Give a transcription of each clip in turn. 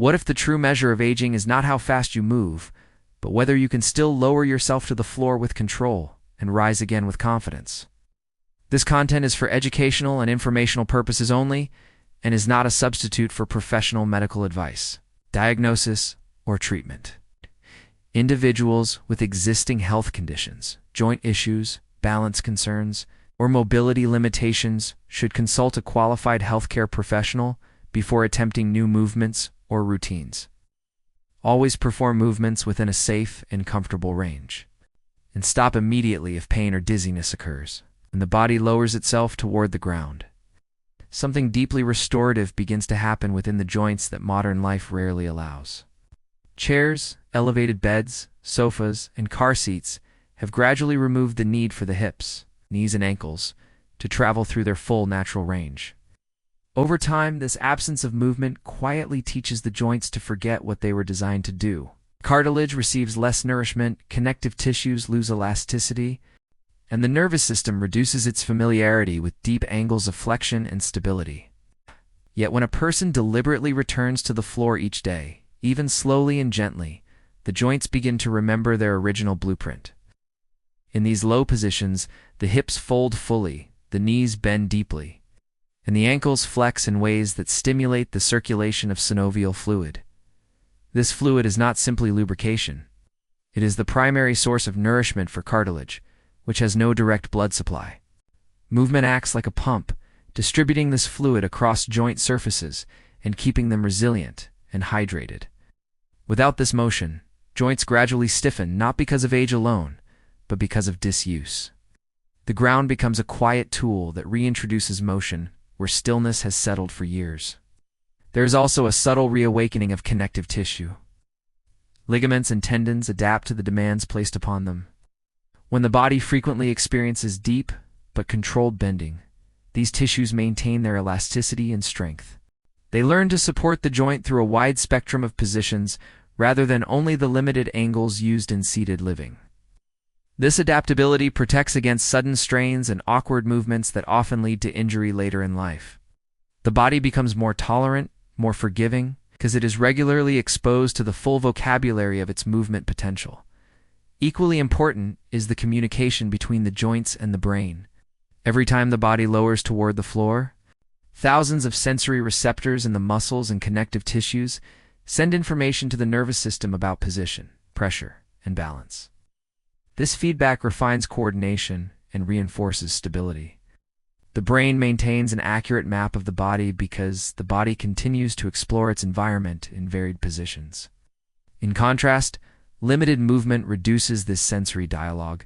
What if the true measure of aging is not how fast you move, but whether you can still lower yourself to the floor with control and rise again with confidence? This content is for educational and informational purposes only and is not a substitute for professional medical advice, diagnosis, or treatment. Individuals with existing health conditions, joint issues, balance concerns, or mobility limitations should consult a qualified healthcare professional before attempting new movements or routines. Always perform movements within a safe and comfortable range, and stop immediately if pain or dizziness occurs and the body lowers itself toward the ground. Something deeply restorative begins to happen within the joints that modern life rarely allows. Chairs, elevated beds, sofas, and car seats have gradually removed the need for the hips, knees, and ankles to travel through their full natural range. Over time, this absence of movement quietly teaches the joints to forget what they were designed to do. Cartilage receives less nourishment, connective tissues lose elasticity, and the nervous system reduces its familiarity with deep angles of flexion and stability. Yet when a person deliberately returns to the floor each day, even slowly and gently, the joints begin to remember their original blueprint. In these low positions, the hips fold fully, the knees bend deeply, and the ankles flex in ways that stimulate the circulation of synovial fluid. This fluid is not simply lubrication. It is the primary source of nourishment for cartilage, which has no direct blood supply. Movement acts like a pump, distributing this fluid across joint surfaces and keeping them resilient and hydrated. Without this motion, joints gradually stiffen not because of age alone, but because of disuse. The ground becomes a quiet tool that reintroduces motion where stillness has settled for years. There is also a subtle reawakening of connective tissue. Ligaments and tendons adapt to the demands placed upon them. When the body frequently experiences deep but controlled bending, these tissues maintain their elasticity and strength. They learn to support the joint through a wide spectrum of positions rather than only the limited angles used in seated living. This adaptability protects against sudden strains and awkward movements that often lead to injury later in life. The body becomes more tolerant, more forgiving, because it is regularly exposed to the full vocabulary of its movement potential. Equally important is the communication between the joints and the brain. Every time the body lowers toward the floor, thousands of sensory receptors in the muscles and connective tissues send information to the nervous system about position, pressure, and balance. This feedback refines coordination and reinforces stability. The brain maintains an accurate map of the body because the body continues to explore its environment in varied positions. In contrast, limited movement reduces this sensory dialogue,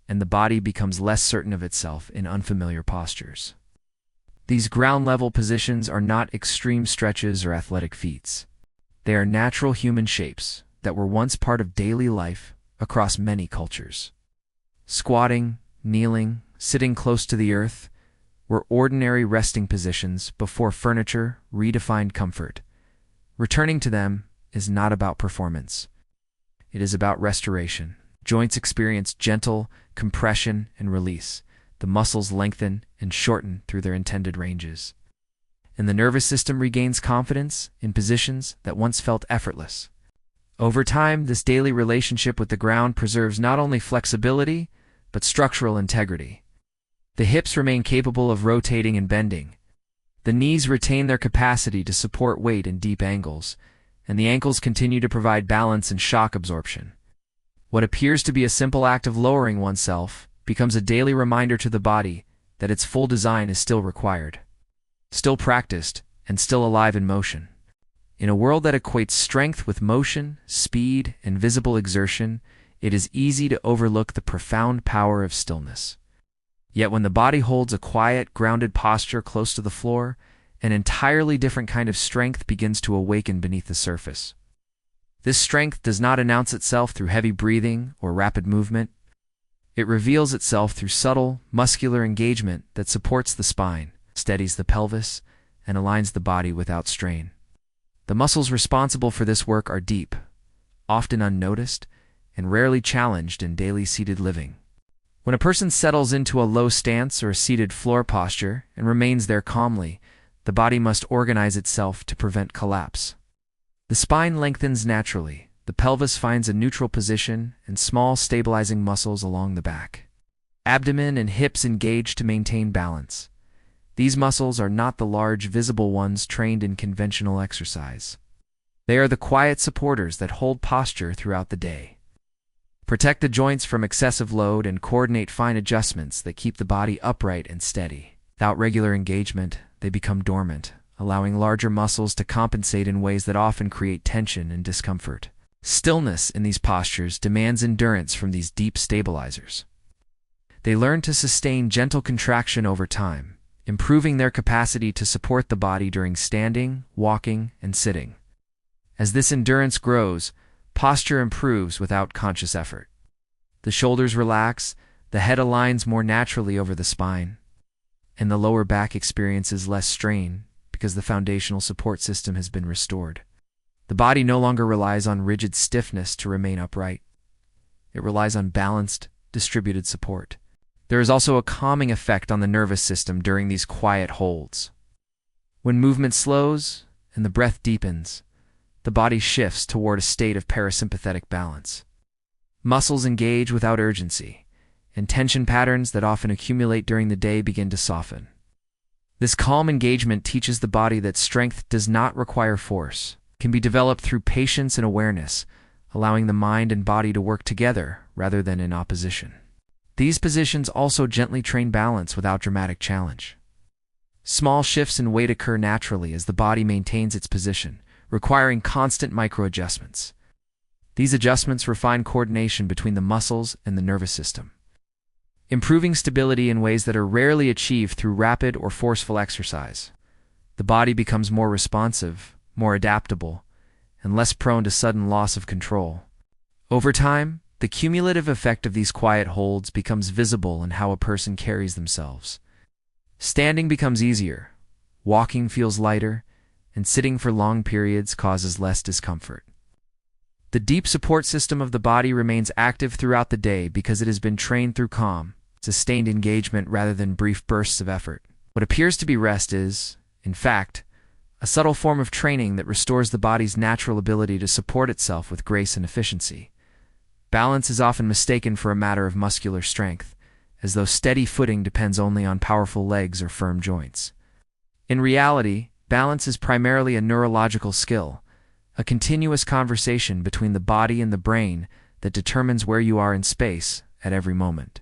and the body becomes less certain of itself in unfamiliar postures. These ground-level positions are not extreme stretches or athletic feats. They are natural human shapes that were once part of daily life across many cultures. Squatting, kneeling, sitting close to the earth were ordinary resting positions before furniture redefined comfort. Returning to them is not about performance. It is about restoration. Joints experience gentle compression and release. The muscles lengthen and shorten through their intended ranges. And the nervous system regains confidence in positions that once felt effortless. Over time, this daily relationship with the ground preserves not only flexibility, but structural integrity. The hips remain capable of rotating and bending. The knees retain their capacity to support weight in deep angles, and the ankles continue to provide balance and shock absorption. What appears to be a simple act of lowering oneself becomes a daily reminder to the body that its full design is still required, still practiced, and still alive in motion. In a world that equates strength with motion, speed, and visible exertion, it is easy to overlook the profound power of stillness. Yet when the body holds a quiet, grounded posture close to the floor, an entirely different kind of strength begins to awaken beneath the surface. This strength does not announce itself through heavy breathing or rapid movement. It reveals itself through subtle, muscular engagement that supports the spine, steadies the pelvis, and aligns the body without strain. The muscles responsible for this work are deep, often unnoticed, and rarely challenged in daily seated living. When a person settles into a low stance or a seated floor posture and remains there calmly, the body must organize itself to prevent collapse. The spine lengthens naturally, the pelvis finds a neutral position, and small stabilizing muscles along the back. Abdomen and hips engage to maintain balance. These muscles are not the large, visible ones trained in conventional exercise. They are the quiet supporters that hold posture throughout the day. Protect the joints from excessive load and coordinate fine adjustments that keep the body upright and steady. Without regular engagement, they become dormant, allowing larger muscles to compensate in ways that often create tension and discomfort. Stillness in these postures demands endurance from these deep stabilizers. They learn to sustain gentle contraction over time, improving their capacity to support the body during standing, walking, and sitting. As this endurance grows, posture improves without conscious effort. The shoulders relax, the head aligns more naturally over the spine, and the lower back experiences less strain because the foundational support system has been restored. The body no longer relies on rigid stiffness to remain upright. It relies on balanced, distributed support. There is also a calming effect on the nervous system during these quiet holds. When movement slows and the breath deepens, the body shifts toward a state of parasympathetic balance. Muscles engage without urgency, and tension patterns that often accumulate during the day begin to soften. This calm engagement teaches the body that strength does not require force, can be developed through patience and awareness, allowing the mind and body to work together rather than in opposition. These positions also gently train balance without dramatic challenge. Small shifts in weight occur naturally as the body maintains its position, requiring constant micro-adjustments. These adjustments refine coordination between the muscles and the nervous system, improving stability in ways that are rarely achieved through rapid or forceful exercise. The body becomes more responsive, more adaptable, and less prone to sudden loss of control. Over time, the cumulative effect of these quiet holds becomes visible in how a person carries themselves. Standing becomes easier, walking feels lighter, and sitting for long periods causes less discomfort. The deep support system of the body remains active throughout the day because it has been trained through calm, sustained engagement rather than brief bursts of effort. What appears to be rest is, in fact, a subtle form of training that restores the body's natural ability to support itself with grace and efficiency. Balance is often mistaken for a matter of muscular strength, as though steady footing depends only on powerful legs or firm joints. In reality, balance is primarily a neurological skill, a continuous conversation between the body and the brain that determines where you are in space at every moment.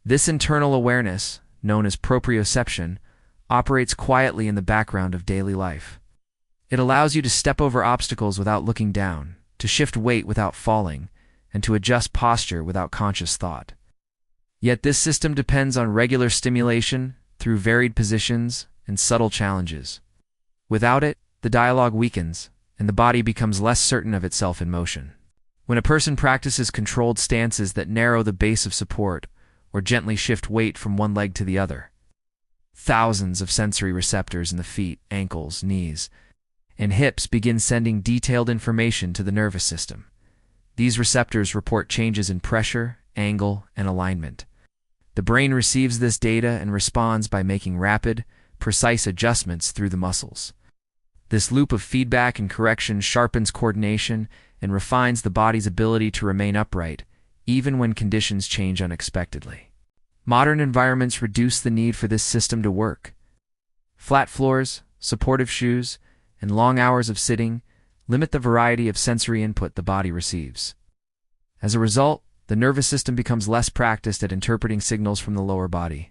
This internal awareness, known as proprioception, operates quietly in the background of daily life. It allows you to step over obstacles without looking down, to shift weight without falling, and to adjust posture without conscious thought. Yet this system depends on regular stimulation through varied positions and subtle challenges. Without it, the dialogue weakens, and the body becomes less certain of itself in motion. When a person practices controlled stances that narrow the base of support, or gently shift weight from one leg to the other, thousands of sensory receptors in the feet, ankles, knees, and hips begin sending detailed information to the nervous system. These receptors report changes in pressure, angle, and alignment. The brain receives this data and responds by making rapid, precise adjustments through the muscles. This loop of feedback and correction sharpens coordination and refines the body's ability to remain upright, even when conditions change unexpectedly. Modern environments reduce the need for this system to work. Flat floors, supportive shoes, and long hours of sitting limit the variety of sensory input the body receives. As a result, the nervous system becomes less practiced at interpreting signals from the lower body.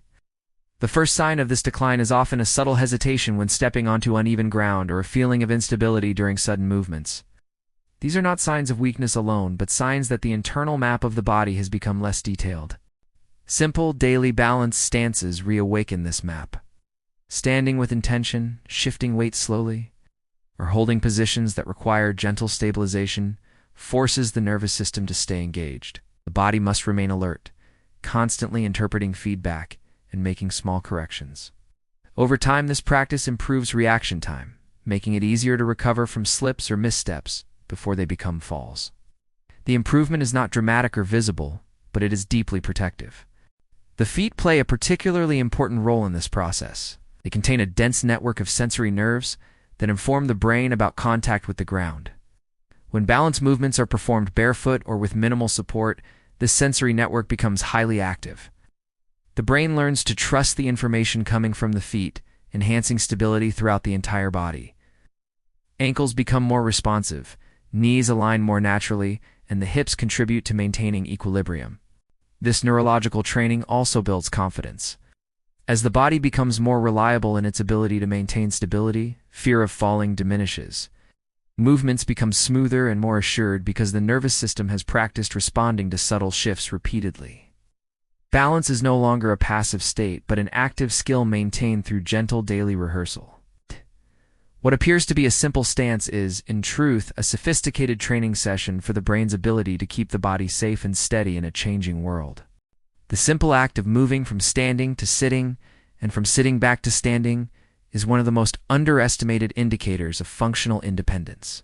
The first sign of this decline is often a subtle hesitation when stepping onto uneven ground or a feeling of instability during sudden movements. These are not signs of weakness alone, but signs that the internal map of the body has become less detailed. Simple, daily balanced stances reawaken this map. Standing with intention, shifting weight slowly, or holding positions that require gentle stabilization forces the nervous system to stay engaged. The body must remain alert, constantly interpreting feedback and making small corrections. Over time, this practice improves reaction time, making it easier to recover from slips or missteps before they become falls. The improvement is not dramatic or visible, but it is deeply protective. The feet play a particularly important role in this process. They contain a dense network of sensory nerves that inform the brain about contact with the ground. When balance movements are performed barefoot or with minimal support, this sensory network becomes highly active. The brain learns to trust the information coming from the feet, enhancing stability throughout the entire body. Ankles become more responsive, knees align more naturally, and the hips contribute to maintaining equilibrium. This neurological training also builds confidence. As the body becomes more reliable in its ability to maintain stability, fear of falling diminishes. Movements become smoother and more assured because the nervous system has practiced responding to subtle shifts repeatedly. Balance is no longer a passive state, but an active skill maintained through gentle daily rehearsal. What appears to be a simple stance is, in truth, a sophisticated training session for the brain's ability to keep the body safe and steady in a changing world. The simple act of moving from standing to sitting, and from sitting back to standing, is one of the most underestimated indicators of functional independence.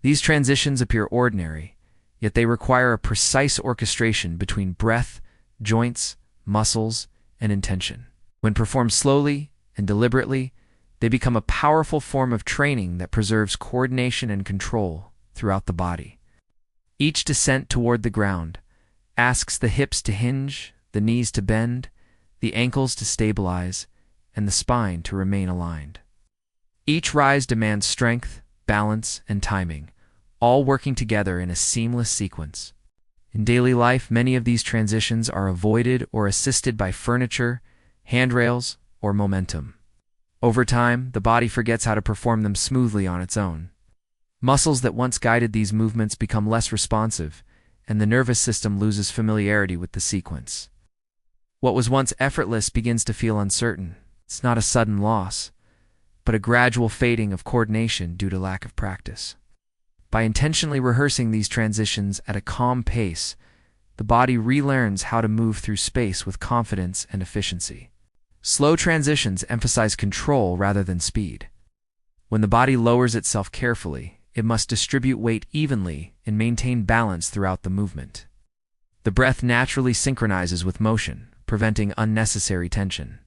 These transitions appear ordinary, yet they require a precise orchestration between breath, joints, muscles, and intention. When performed slowly and deliberately, they become a powerful form of training that preserves coordination and control throughout the body. Each descent toward the ground asks the hips to hinge, the knees to bend, the ankles to stabilize, and the spine to remain aligned. Each rise demands strength, balance, and timing, all working together in a seamless sequence. In daily life, many of these transitions are avoided or assisted by furniture, handrails, or momentum. Over time, the body forgets how to perform them smoothly on its own. Muscles that once guided these movements become less responsive, and the nervous system loses familiarity with the sequence. What was once effortless begins to feel uncertain. It's not a sudden loss, but a gradual fading of coordination due to lack of practice. By intentionally rehearsing these transitions at a calm pace, the body relearns how to move through space with confidence and efficiency. Slow transitions emphasize control rather than speed. When the body lowers itself carefully, it must distribute weight evenly and maintain balance throughout the movement. The breath naturally synchronizes with motion, preventing unnecessary tension.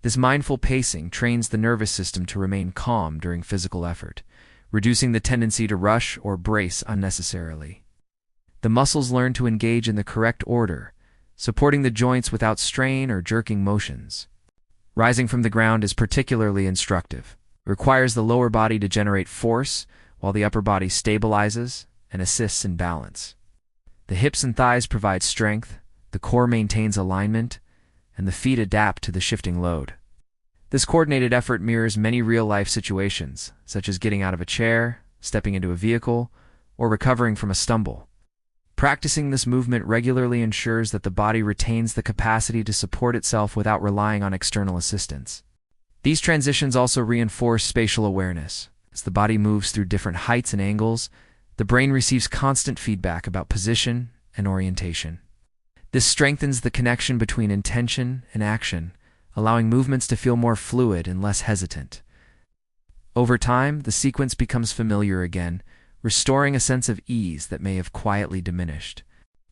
This mindful pacing trains the nervous system to remain calm during physical effort, reducing the tendency to rush or brace unnecessarily. The muscles learn to engage in the correct order, supporting the joints without strain or jerking motions. Rising from the ground is particularly instructive. It requires the lower body to generate force, while the upper body stabilizes and assists in balance. The hips and thighs provide strength, the core maintains alignment, and the feet adapt to the shifting load. This coordinated effort mirrors many real-life situations, such as getting out of a chair, stepping into a vehicle, or recovering from a stumble. Practicing this movement regularly ensures that the body retains the capacity to support itself without relying on external assistance. These transitions also reinforce spatial awareness. As the body moves through different heights and angles, the brain receives constant feedback about position and orientation. This strengthens the connection between intention and action, allowing movements to feel more fluid and less hesitant. Over time, the sequence becomes familiar again, restoring a sense of ease that may have quietly diminished.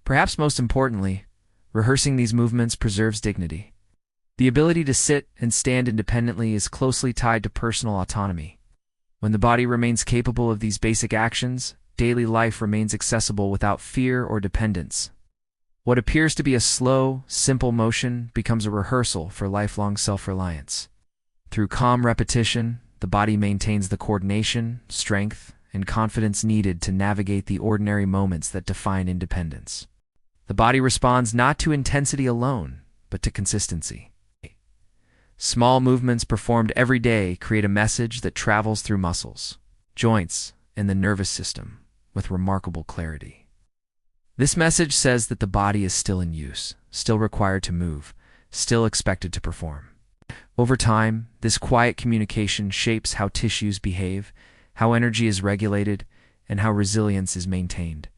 Perhaps most importantly, rehearsing these movements preserves dignity. The ability to sit and stand independently is closely tied to personal autonomy. When the body remains capable of these basic actions, daily life remains accessible without fear or dependence. What appears to be a slow, simple motion becomes a rehearsal for lifelong self-reliance. Through calm repetition, the body maintains the coordination, strength, and confidence needed to navigate the ordinary moments that define independence. The body responds not to intensity alone, but to consistency. Small movements performed every day create a message that travels through muscles, joints, and the nervous system with remarkable clarity. This message says that the body is still in use, still required to move, still expected to perform. Over time, this quiet communication shapes how tissues behave, how energy is regulated, and how resilience is maintained.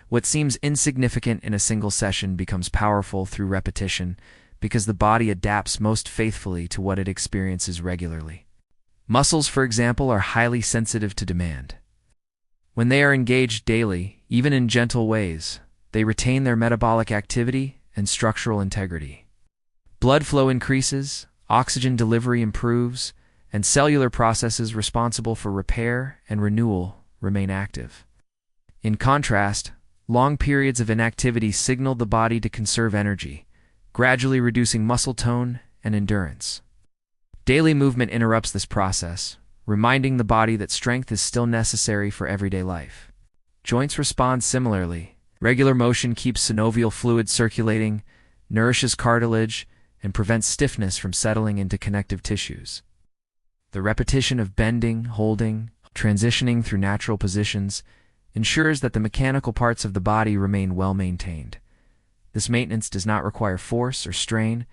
What seems insignificant in a single session becomes powerful through repetition because the body adapts most faithfully to what it experiences regularly. Muscles, for example, are highly sensitive to demand. When they are engaged daily, even in gentle ways, they retain their metabolic activity and structural integrity. Blood flow increases, oxygen delivery improves, and cellular processes responsible for repair and renewal remain active. In contrast, long periods of inactivity signal the body to conserve energy, gradually reducing muscle tone and endurance. Daily movement interrupts this process, reminding the body that strength is still necessary for everyday life. Joints respond similarly. Regular motion keeps synovial fluid circulating, nourishes cartilage, and prevents stiffness from settling into connective tissues. The repetition of bending, holding, transitioning through natural positions ensures that the mechanical parts of the body remain well maintained. This maintenance does not require force or strain,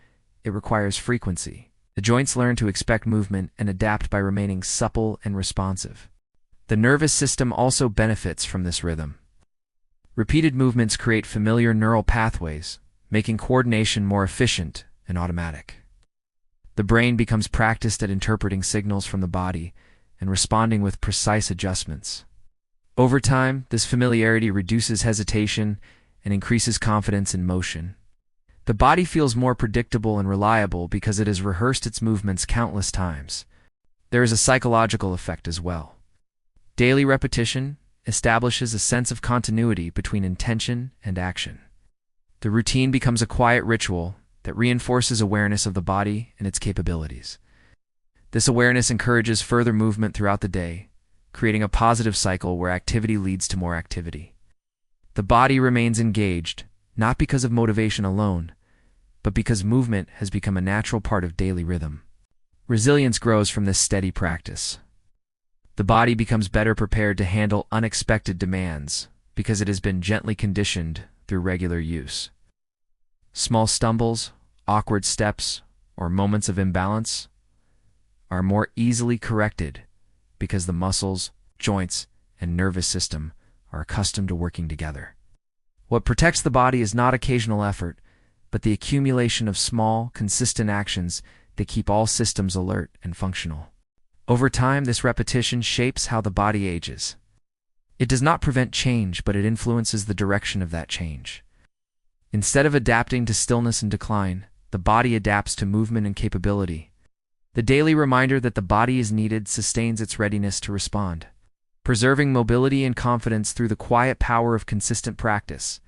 it requires frequency. The joints learn to expect movement and adapt by remaining supple and responsive. The nervous system also benefits from this rhythm. Repeated movements create familiar neural pathways, making coordination more efficient and automatic. The brain becomes practiced at interpreting signals from the body and responding with precise adjustments. Over time, this familiarity reduces hesitation and increases confidence in motion. The body feels more predictable and reliable because it has rehearsed its movements countless times. There is a psychological effect as well. Daily repetition establishes a sense of continuity between intention and action. The routine becomes a quiet ritual that reinforces awareness of the body and its capabilities. This awareness encourages further movement throughout the day, creating a positive cycle where activity leads to more activity. The body remains engaged, not because of motivation alone, but because movement has become a natural part of daily rhythm. Resilience grows from this steady practice. The body becomes better prepared to handle unexpected demands because it has been gently conditioned through regular use. Small stumbles, awkward steps, or moments of imbalance are more easily corrected because the muscles, joints, and nervous system are accustomed to working together. What protects the body is not occasional effort, but the accumulation of small, consistent actions that keep all systems alert and functional. Over time, this repetition shapes how the body ages. It does not prevent change, but it influences the direction of that change. Instead of adapting to stillness and decline, the body adapts to movement and capability. The daily reminder that the body is needed sustains its readiness to respond. Preserving mobility and confidence through the quiet power of consistent practice